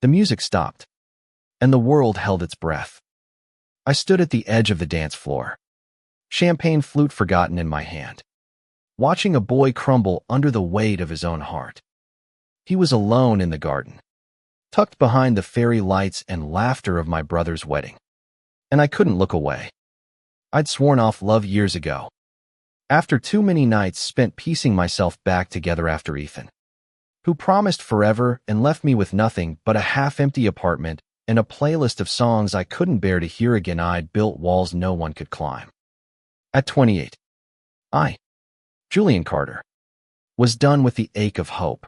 The music stopped, and the world held its breath. I stood at the edge of the dance floor, champagne flute forgotten in my hand, watching a boy crumble under the weight of his own heart. He was alone in the garden, tucked behind the fairy lights and laughter of my brother's wedding. And I couldn't look away. I'd sworn off love years ago, after too many nights spent piecing myself back together after Ethan, who promised forever and left me with nothing but a half-empty apartment and a playlist of songs I couldn't bear to hear again. I'd built walls no one could climb. At 28, Julian Carter, was done with the ache of hope.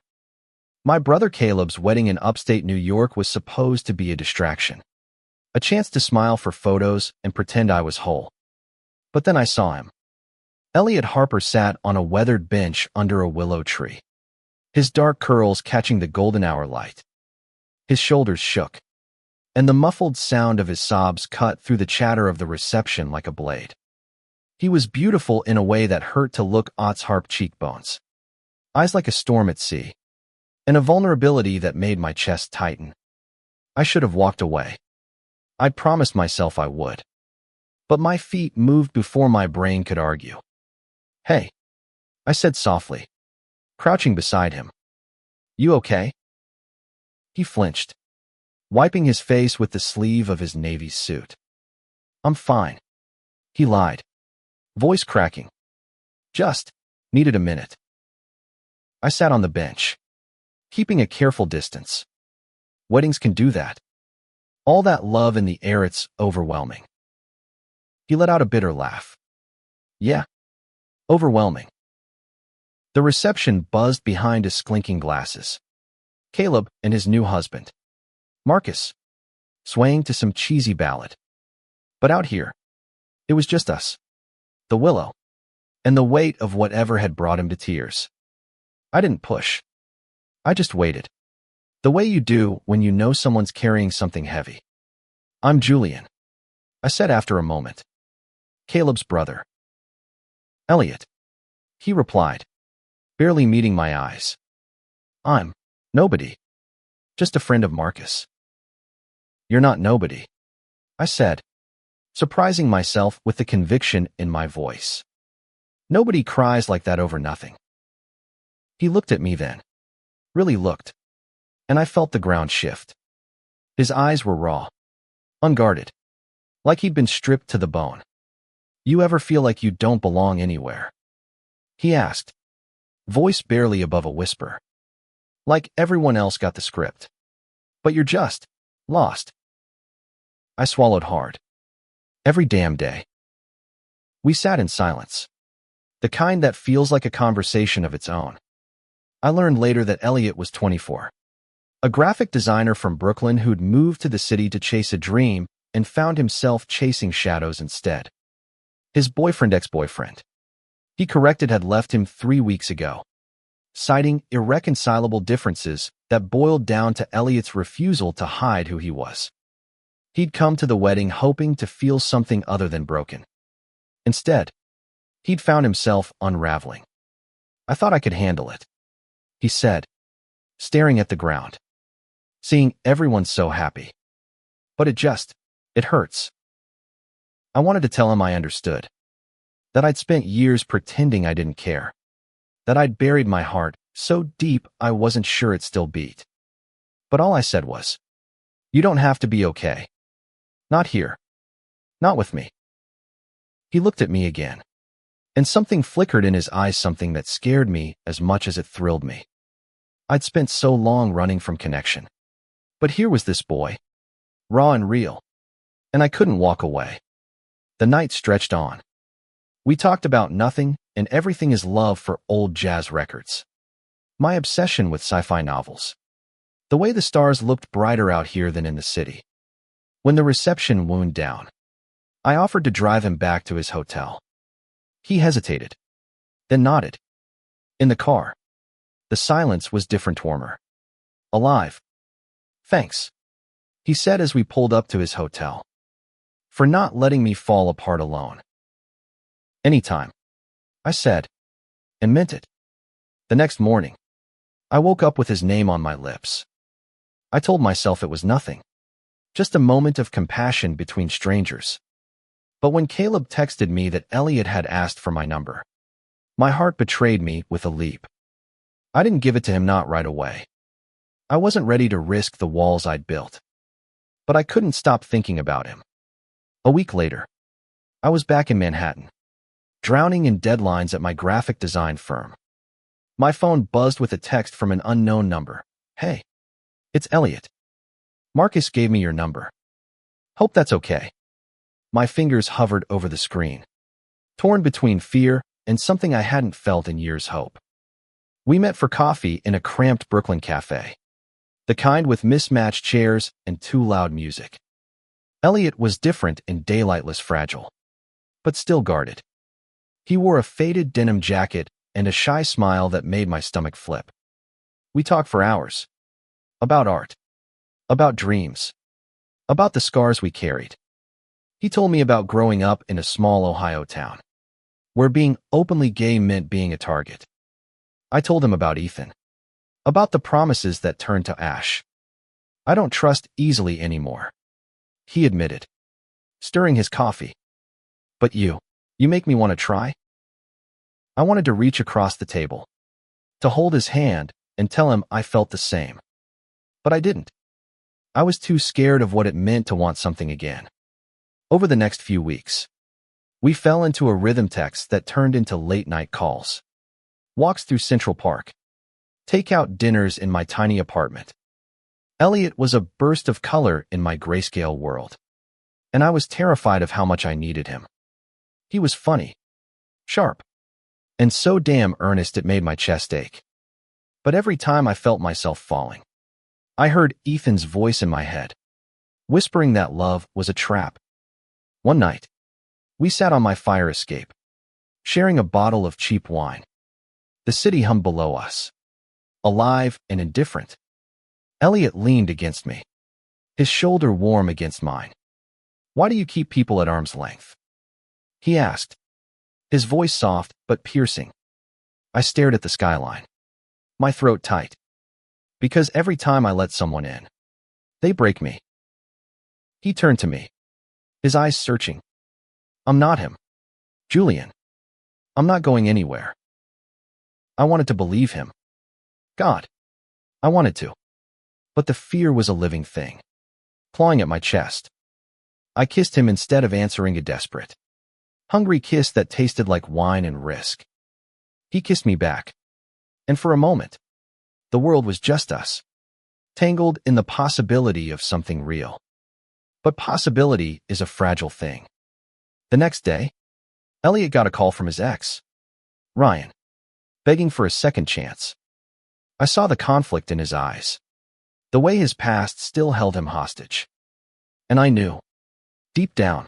My brother Caleb's wedding in upstate New York was supposed to be a distraction, a chance to smile for photos and pretend I was whole. But then I saw him. Elliot Harper sat on a weathered bench under a willow tree, his dark curls catching the golden hour light. His shoulders shook, and the muffled sound of his sobs cut through the chatter of the reception like a blade. He was beautiful in a way that hurt to look at. Harp cheekbones, eyes like a storm at sea, and a vulnerability that made my chest tighten. I should have walked away. I'd promised myself I would. But my feet moved before my brain could argue. "Hey," I said softly, crouching beside him. "You okay?" He flinched, wiping his face with the sleeve of his navy suit. "I'm fine," he lied, voice cracking. "Just needed a minute." I sat on the bench, keeping a careful distance. Weddings can do that. All that love in the air, it's overwhelming. He let out a bitter laugh. "Yeah, overwhelming." The reception buzzed behind his clinking glasses. Caleb and his new husband, Marcus, swaying to some cheesy ballad. But out here, it was just us, the willow, and the weight of whatever had brought him to tears. I didn't push. I just waited, the way you do when you know someone's carrying something heavy. "I'm Julian," I said after a moment. "Caleb's brother." "Elliot," he replied, barely meeting my eyes. "I'm nobody, just a friend of Marcus." "You're not nobody," I said, surprising myself with the conviction in my voice. "Nobody cries like that over nothing." He looked at me then, really looked, and I felt the ground shift. His eyes were raw, unguarded, like he'd been stripped to the bone. "You ever feel like you don't belong anywhere?" he asked, voice barely above a whisper. "Like everyone else got the script, but you're just lost?" I swallowed hard. Every damn day. We sat in silence, the kind that feels like a conversation of its own. I learned later that Elliot was 24, a graphic designer from Brooklyn who'd moved to the city to chase a dream and found himself chasing shadows instead. His boyfriend, ex-boyfriend, he corrected, had left him 3 weeks ago, citing irreconcilable differences that boiled down to Elliot's refusal to hide who he was. He'd come to the wedding hoping to feel something other than broken. Instead, he'd found himself unraveling. "I thought I could handle it," he said, staring at the ground, seeing everyone so happy. "But it hurts." I wanted to tell him I understood, that I'd spent years pretending I didn't care, that I'd buried my heart so deep I wasn't sure it still beat. But all I said was, "You don't have to be okay. Not here. Not with me." He looked at me again, and something flickered in his eyes, something that scared me as much as it thrilled me. I'd spent so long running from connection. But here was this boy, raw and real, and I couldn't walk away. The night stretched on. We talked about nothing and everything, his love for old jazz records, my obsession with sci-fi novels, the way the stars looked brighter out here than in the city. When the reception wound down, I offered to drive him back to his hotel. He hesitated, then nodded. In the car, the silence was different, warmer, alive. "Thanks," he said as we pulled up to his hotel, "for not letting me fall apart alone." "Anytime," I said, and meant it. The next morning, I woke up with his name on my lips. I told myself it was nothing, just a moment of compassion between strangers. But when Caleb texted me that Elliot had asked for my number, my heart betrayed me with a leap. I didn't give it to him, not right away. I wasn't ready to risk the walls I'd built. But I couldn't stop thinking about him. A week later, I was back in Manhattan, drowning in deadlines at my graphic design firm. My phone buzzed with a text from an unknown number. "Hey, it's Elliot. Marcus gave me your number. Hope that's okay." My fingers hovered over the screen, torn between fear and something I hadn't felt in years, hope. We met for coffee in a cramped Brooklyn cafe, the kind with mismatched chairs and too loud music. Elliot was different in daylightless fragile, but still guarded. He wore a faded denim jacket and a shy smile that made my stomach flip. We talked for hours. About art. About dreams. About the scars we carried. He told me about growing up in a small Ohio town, where being openly gay meant being a target. I told him about Ethan. About the promises that turned to ash. "I don't trust easily anymore," he admitted, stirring his coffee. "But you make me want to try." I wanted to reach across the table, to hold his hand and tell him I felt the same. But I didn't. I was too scared of what it meant to want something again. Over the next few weeks, we fell into a rhythm text that turned into late-night calls, walks through Central Park, takeout dinners in my tiny apartment. Elliot was a burst of color in my grayscale world, and I was terrified of how much I needed him. He was funny, sharp, and so damn earnest it made my chest ache. But every time I felt myself falling, I heard Ethan's voice in my head, whispering that love was a trap. One night, we sat on my fire escape, sharing a bottle of cheap wine. The city hummed below us, alive and indifferent. Elliot leaned against me, his shoulder warm against mine. "Why do you keep people at arm's length?" he asked, his voice soft but piercing. I stared at the skyline, my throat tight. "Because every time I let someone in, they break me." He turned to me, his eyes searching. "I'm not him, Julian. I'm not going anywhere." I wanted to believe him. God, I wanted to. But the fear was a living thing, clawing at my chest. I kissed him instead of answering, a desperate, hungry kiss that tasted like wine and risk. He kissed me back. And for a moment, the world was just us, tangled in the possibility of something real. But possibility is a fragile thing. The next day, Elliot got a call from his ex, Ryan, begging for a second chance. I saw the conflict in his eyes, the way his past still held him hostage. And I knew, deep down,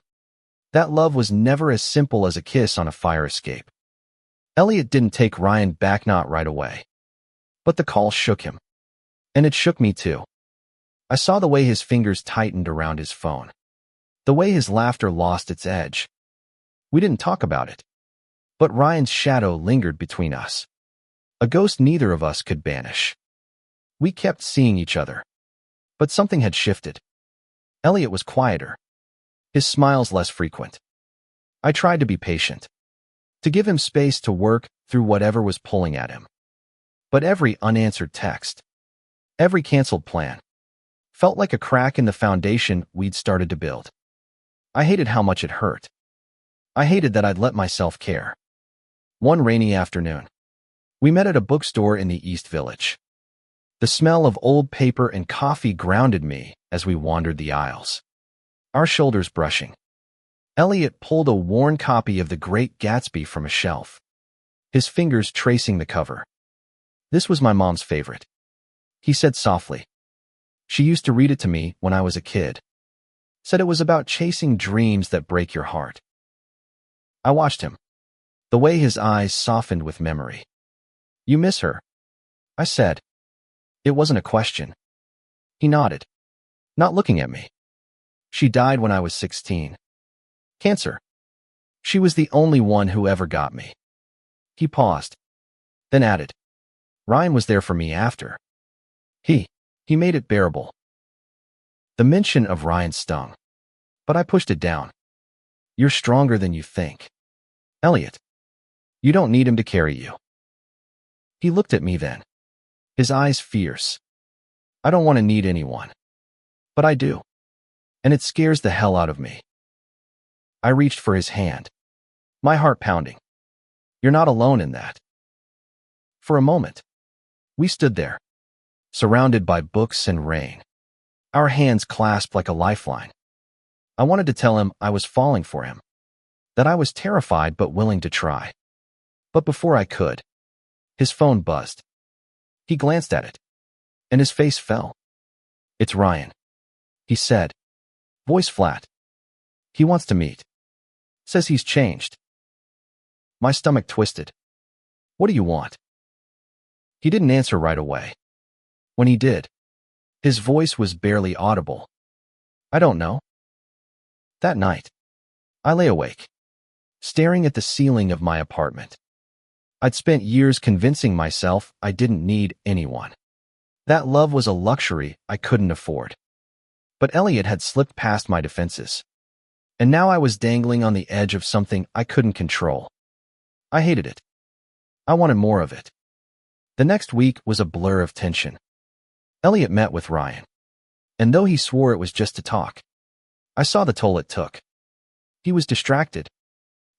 that love was never as simple as a kiss on a fire escape. Elliot didn't take Ryan back, not right away. But the call shook him. And it shook me too. I saw the way his fingers tightened around his phone, the way his laughter lost its edge. We didn't talk about it, but Ryan's shadow lingered between us, a ghost neither of us could banish. We kept seeing each other, but something had shifted. Elliot was quieter, his smiles less frequent. I tried to be patient, to give him space to work through whatever was pulling at him. But every unanswered text, every canceled plan, felt like a crack in the foundation we'd started to build. I hated how much it hurt. I hated that I'd let myself care. One rainy afternoon, we met at a bookstore in the East Village. The smell of old paper and coffee grounded me as we wandered the aisles, our shoulders brushing. Elliot pulled a worn copy of The Great Gatsby from a shelf, his fingers tracing the cover. "This was my mom's favorite," he said softly. "She used to read it to me when I was a kid. Said it was about chasing dreams that break your heart." I watched him, the way his eyes softened with memory. "You miss her?" I said. It wasn't a question. He nodded, not looking at me. "She died when I was 16. Cancer. She was the only one who ever got me." He paused, then added, "Ryan was there for me after. He made it bearable." The mention of Ryan stung, but I pushed it down. You're stronger than you think. Elliot, you don't need him to carry you. He looked at me then, his eyes fierce. I don't want to need anyone, but I do, and it scares the hell out of me. I reached for his hand, my heart pounding. You're not alone in that. For a moment, we stood there, surrounded by books and rain, our hands clasped like a lifeline. I wanted to tell him I was falling for him, that I was terrified but willing to try. But before I could, his phone buzzed. He glanced at it, and his face fell. It's Ryan, he said, voice flat. He wants to meet. Says he's changed. My stomach twisted. What do you want? He didn't answer right away. When he did, his voice was barely audible. I don't know. That night, I lay awake, staring at the ceiling of my apartment. I'd spent years convincing myself I didn't need anyone. That love was a luxury I couldn't afford. But Elliot had slipped past my defenses, and now I was dangling on the edge of something I couldn't control. I hated it. I wanted more of it. The next week was a blur of tension. Elliot met with Ryan, and though he swore it was just to talk, I saw the toll it took. He was distracted,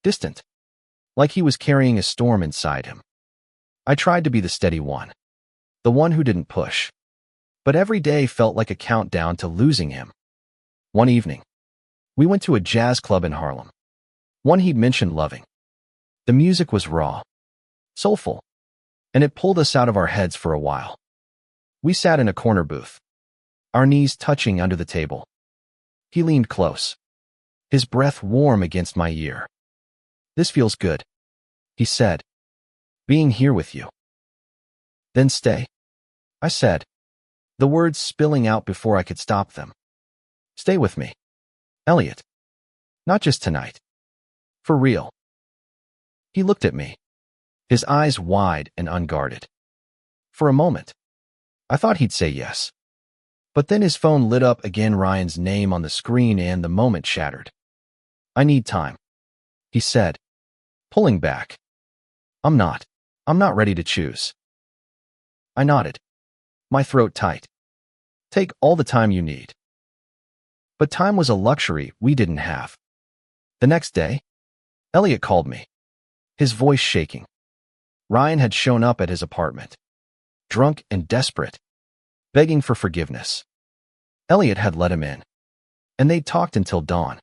distant, like he was carrying a storm inside him. I tried to be the steady one, the one who didn't push, but every day felt like a countdown to losing him. One evening, we went to a jazz club in Harlem, one he'd mentioned loving. The music was raw, soulful, and it pulled us out of our heads for a while. We sat in a corner booth, our knees touching under the table. He leaned close, his breath warm against my ear. This feels good, he said, being here with you. Then stay, I said, the words spilling out before I could stop them. Stay with me, Elliot. Not just tonight. For real. He looked at me, his eyes wide and unguarded. For a moment, I thought he'd say yes. But then his phone lit up again, Ryan's name on the screen, and the moment shattered. I need time, he said, pulling back. I'm not ready to choose. I nodded, my throat tight. Take all the time you need. But time was a luxury we didn't have. The next day, Elliot called me, his voice shaking. Ryan had shown up at his apartment, drunk and desperate, begging for forgiveness. Elliot had let him in, and they'd talked until dawn.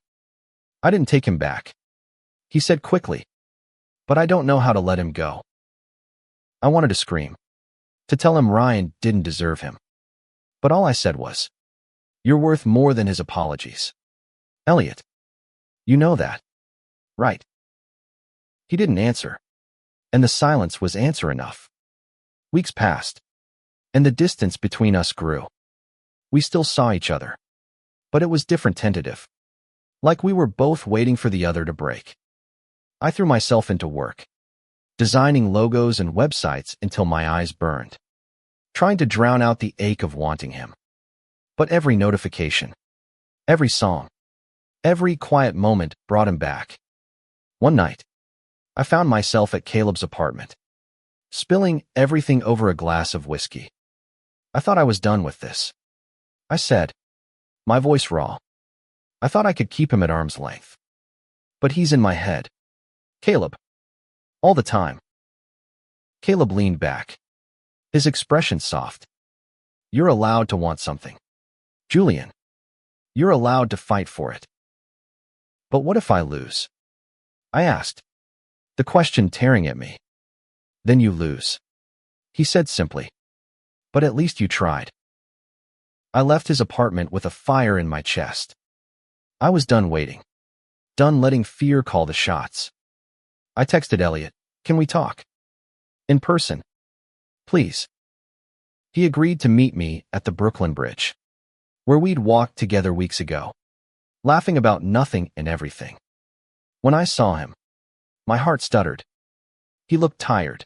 I didn't take him back. He said quickly, but I don't know how to let him go. I wanted to scream, to tell him Ryan didn't deserve him. But all I said was, you're worth more than his apologies. Elliot, you know that, right? He didn't answer, and the silence was answer enough. Weeks passed, and the distance between us grew. We still saw each other, but it was different, tentative, like we were both waiting for the other to break. I threw myself into work, designing logos and websites until my eyes burned, trying to drown out the ache of wanting him. But every notification, every song, every quiet moment brought him back. One night, I found myself at Caleb's apartment, spilling everything over a glass of whiskey. I thought I was done with this, I said, my voice raw. I thought I could keep him at arm's length. But he's in my head. Caleb. All the time. Caleb leaned back, his expression soft. You're allowed to want something, Julian. You're allowed to fight for it. But what if I lose? I asked, the question tearing at me. Then you lose, he said simply. But at least you tried. I left his apartment with a fire in my chest. I was done waiting, done letting fear call the shots. I texted Elliot, can we talk? In person. Please. He agreed to meet me at the Brooklyn Bridge, where we'd walked together weeks ago, laughing about nothing and everything. When I saw him, my heart stuttered. He looked tired,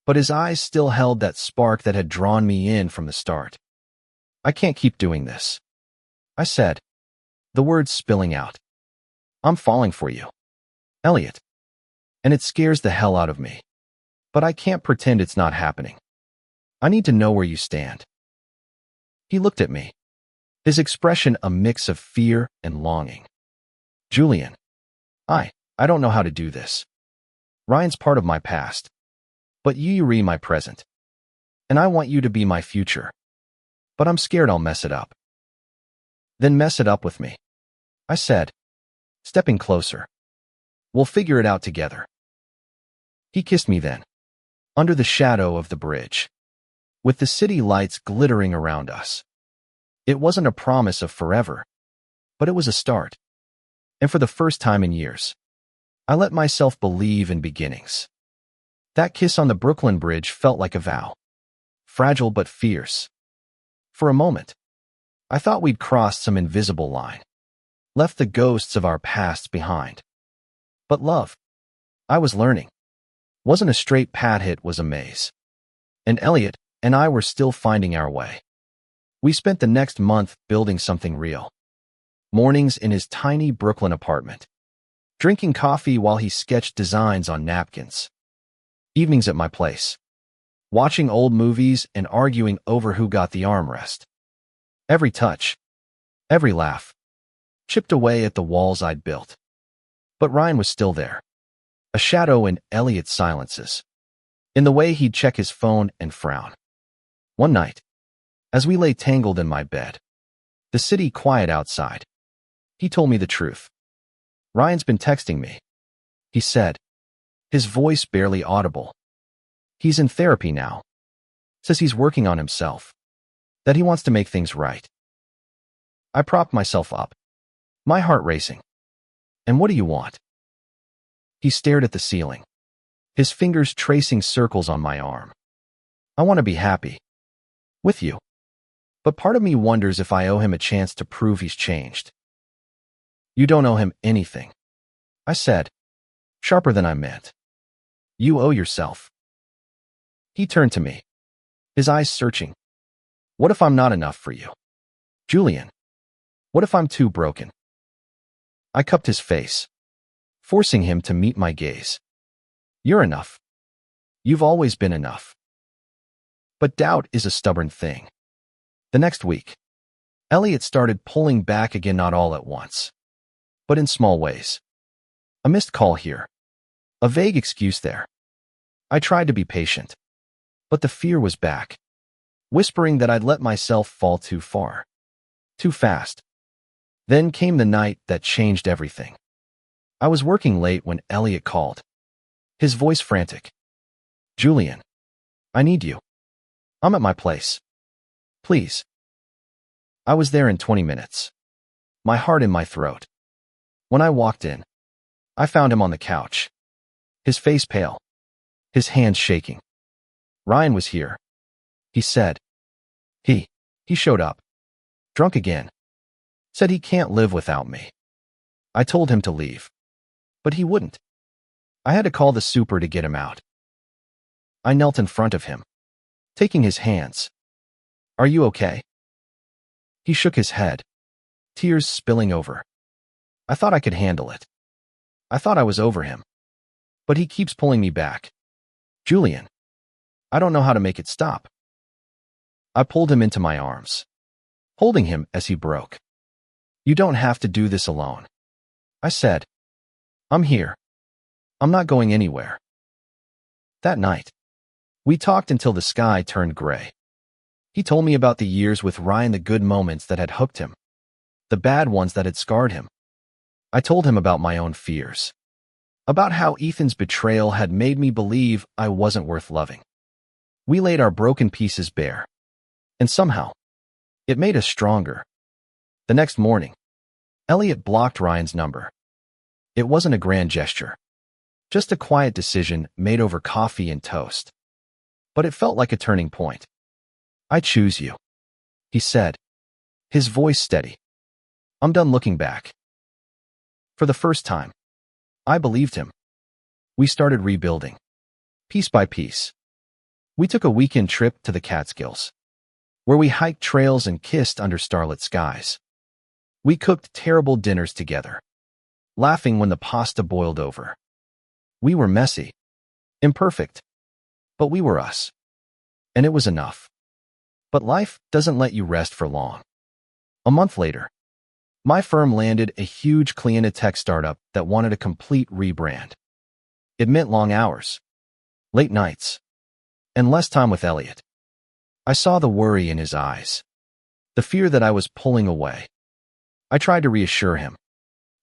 but his eyes still held that spark that had drawn me in from the start. I can't keep doing this, I said, the words spilling out. I'm falling for you, Elliot. And it scares the hell out of me. But I can't pretend it's not happening. I need to know where you stand. He looked at me, his expression a mix of fear and longing. Julian, I don't know how to do this. Ryan's part of my past, but you read my present. And I want you to be my future. But I'm scared I'll mess it up. Then mess it up with me, I said, stepping closer. We'll figure it out together. He kissed me then, under the shadow of the bridge, with the city lights glittering around us. It wasn't a promise of forever, but it was a start. And for the first time in years, I let myself believe in beginnings. That kiss on the Brooklyn Bridge felt like a vow, fragile but fierce. For a moment, I thought we'd crossed some invisible line, left the ghosts of our past behind. But love, I was learning, wasn't a straight pad hit, was a maze. And Elliot and I were still finding our way. We spent the next month building something real. Mornings in his tiny Brooklyn apartment, drinking coffee while he sketched designs on napkins. Evenings at my place, watching old movies and arguing over who got the armrest. Every touch, every laugh, chipped away at the walls I'd built. But Ryan was still there, a shadow in Elliot's silences, in the way he'd check his phone and frown. One night, as we lay tangled in my bed, the city quiet outside, he told me the truth. Ryan's been texting me, he said, his voice barely audible. He's in therapy now. Says he's working on himself, that he wants to make things right. I propped myself up, my heart racing. And what do you want? He stared at the ceiling, his fingers tracing circles on my arm. I want to be happy. With you. But part of me wonders if I owe him a chance to prove he's changed. You don't owe him anything, I said, sharper than I meant. You owe yourself. He turned to me, his eyes searching. What if I'm not enough for you? Julian, what if I'm too broken? I cupped his face, forcing him to meet my gaze. You're enough. You've always been enough. But doubt is a stubborn thing. The next week, Elliot started pulling back again, not all at once, but in small ways. A missed call here, a vague excuse there. I tried to be patient, but the fear was back, whispering that I'd let myself fall too far, too fast. Then came the night that changed everything. I was working late when Elliot called, his voice frantic. Julian, I need you. I'm at my place. Please. I was there in 20 minutes, my heart in my throat. When I walked in, I found him on the couch, his face pale, his hands shaking. Ryan was here, he said. He showed up, drunk again, said he can't live without me. I told him to leave, but he wouldn't. I had to call the super to get him out. I knelt in front of him, taking his hands. Are you okay? He shook his head, tears spilling over. I thought I could handle it. I thought I was over him. But he keeps pulling me back. Julian, I don't know how to make it stop. I pulled him into my arms, holding him as he broke. You don't have to do this alone, I said. I'm here. I'm not going anywhere. That night, we talked until the sky turned gray. He told me about the years with Ryan, the good moments that had hooked him, the bad ones that had scarred him. I told him about my own fears, about how Ethan's betrayal had made me believe I wasn't worth loving. We laid our broken pieces bare, and somehow, it made us stronger. The next morning, Elliot blocked Ryan's number. It wasn't a grand gesture, just a quiet decision made over coffee and toast. But it felt like a turning point. I choose you, he said, his voice steady. I'm done looking back. For the first time, I believed him. We started rebuilding, piece by piece. We took a weekend trip to the Catskills, where we hiked trails and kissed under starlit skies. We cooked terrible dinners together, laughing when the pasta boiled over. We were messy, imperfect, but we were us. And it was enough. But life doesn't let you rest for long. A month later, my firm landed a huge clean tech startup that wanted a complete rebrand. It meant long hours, late nights, and less time with Elliot. I saw the worry in his eyes, the fear that I was pulling away. I tried to reassure him,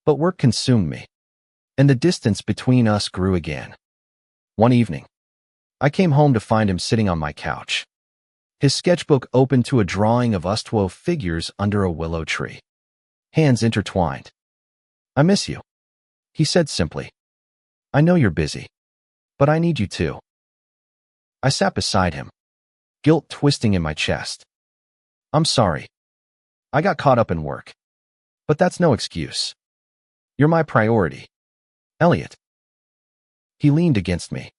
but work consumed me, and the distance between us grew again. One evening, I came home to find him sitting on my couch, his sketchbook open to a drawing of us 12 figures under a willow tree, hands intertwined. "I miss you," he said simply. "I know you're busy, but I need you too." I sat beside him, guilt twisting in my chest. "I'm sorry. I got caught up in work. But that's no excuse. You're my priority, Elliot." He leaned against me,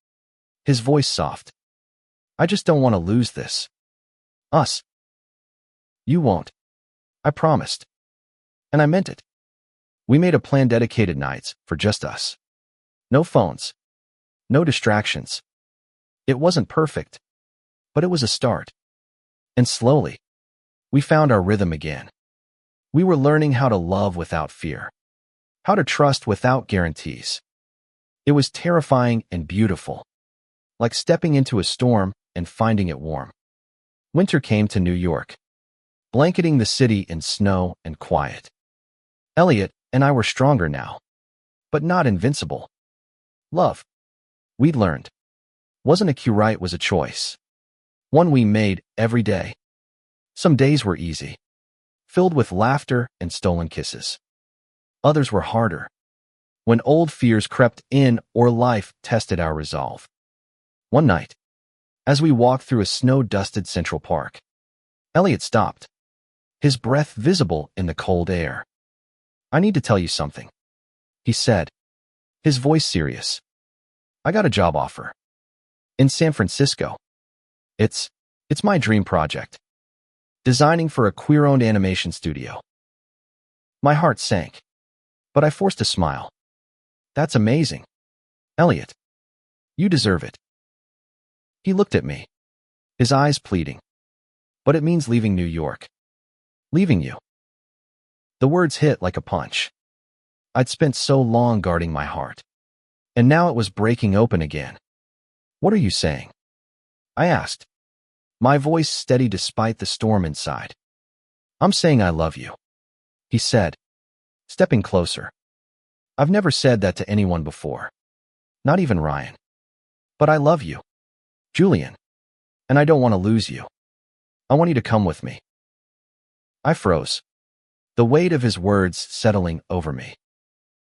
his voice soft. "I just don't want to lose this. Us." "You won't," I promised. And I meant it. We made a plan dedicated nights for just us. No phones. No distractions. It wasn't perfect, but it was a start. And slowly, we found our rhythm again. We were learning how to love without fear, how to trust without guarantees. It was terrifying and beautiful, like stepping into a storm and finding it warm. Winter came to New York, blanketing the city in snow and quiet. Elliot and I were stronger now, but not invincible. Love, we'd learned, wasn't a cue, right, was a choice. One we made every day. Some days were easy, filled with laughter and stolen kisses. Others were harder, when old fears crept in or life tested our resolve. One night, as we walked through a snow-dusted Central Park, Elliot stopped, his breath visible in the cold air. "I need to tell you something," he said, his voice serious. "I got a job offer. In San Francisco. It's my dream project. Designing for a queer-owned animation studio." My heart sank, but I forced a smile. "That's amazing, Elliot. You deserve it." He looked at me, his eyes pleading. "But it means leaving New York. Leaving you." The words hit like a punch. I'd spent so long guarding my heart, and now it was breaking open again. "What are you saying?" I asked, my voice steady despite the storm inside. "I'm saying I love you," he said, stepping closer. "I've never said that to anyone before, not even Ryan. But I love you, Julian, and I don't want to lose you. I want you to come with me." I froze, the weight of his words settling over me.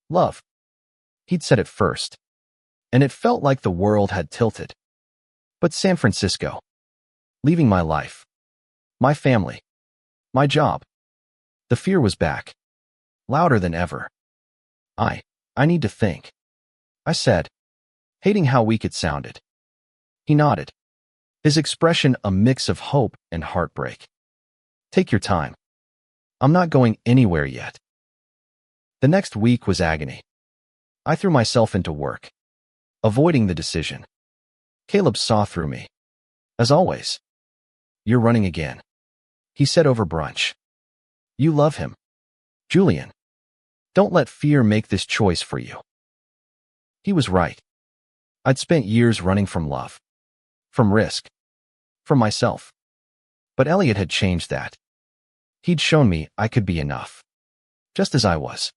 Love. He'd said it first, and it felt like the world had tilted. But San Francisco. Leaving my life, my family, my job. The fear was back, louder than ever. I need to think," I said, hating how weak it sounded. He nodded, his expression a mix of hope and heartbreak. "Take your time. I'm not going anywhere yet." The next week was agony. I threw myself into work, avoiding the decision. Caleb saw through me. As always. "You're running again," he said over brunch. "You love him, Julian. Don't let fear make this choice for you." He was right. I'd spent years running from love, from risk, from myself. But Elliot had changed that. He'd shown me I could be enough, just as I was.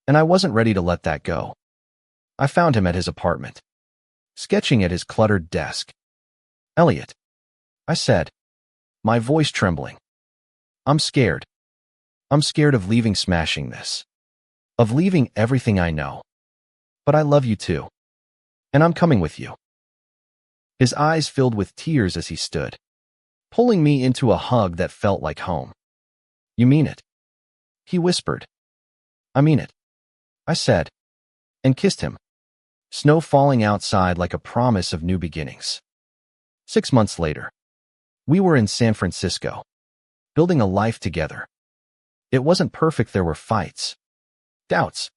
And I wasn't ready to let that go. I found him at his apartment, sketching at his cluttered desk. "Elliot," I said, my voice trembling. "I'm scared. I'm scared of leaving smashing this. Of leaving everything I know. But I love you too. And I'm coming with you." His eyes filled with tears as he stood, pulling me into a hug that felt like home. "You mean it?" he whispered. "I mean it," I said, and kissed him, snow falling outside like a promise of new beginnings. 6 months later, we were in San Francisco, building a life together. It wasn't perfect. There were fights, doubts,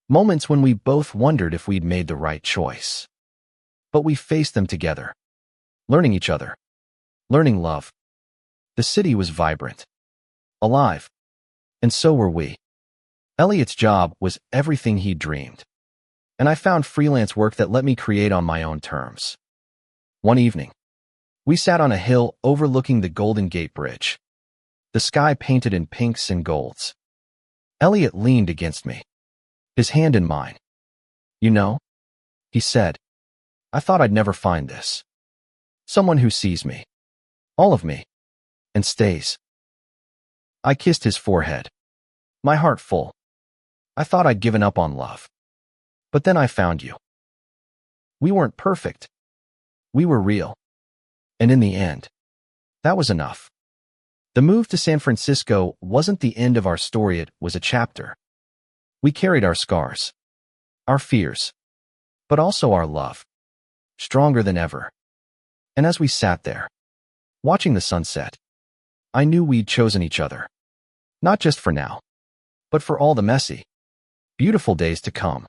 moments when we both wondered if we'd made the right choice. But we faced them together, learning each other, learning love. The city was vibrant, alive, and so were we. Elliot's job was everything he dreamed, and I found freelance work that let me create on my own terms. One evening, we sat on a hill overlooking the Golden Gate Bridge, the sky painted in pinks and golds. Elliot leaned against me, his hand in mine. "You know," he said, "I thought I'd never find this. Someone who sees me, all of me, and stays." I kissed his forehead, my heart full. I thought I'd given up on love. But then I found you. We weren't perfect. We were real. And in the end, that was enough. The move to San Francisco wasn't the end of our story, it was a chapter. We carried our scars, our fears, but also our love, stronger than ever. And as we sat there, watching the sunset, I knew we'd chosen each other, not just for now, but for all the messy, beautiful days to come.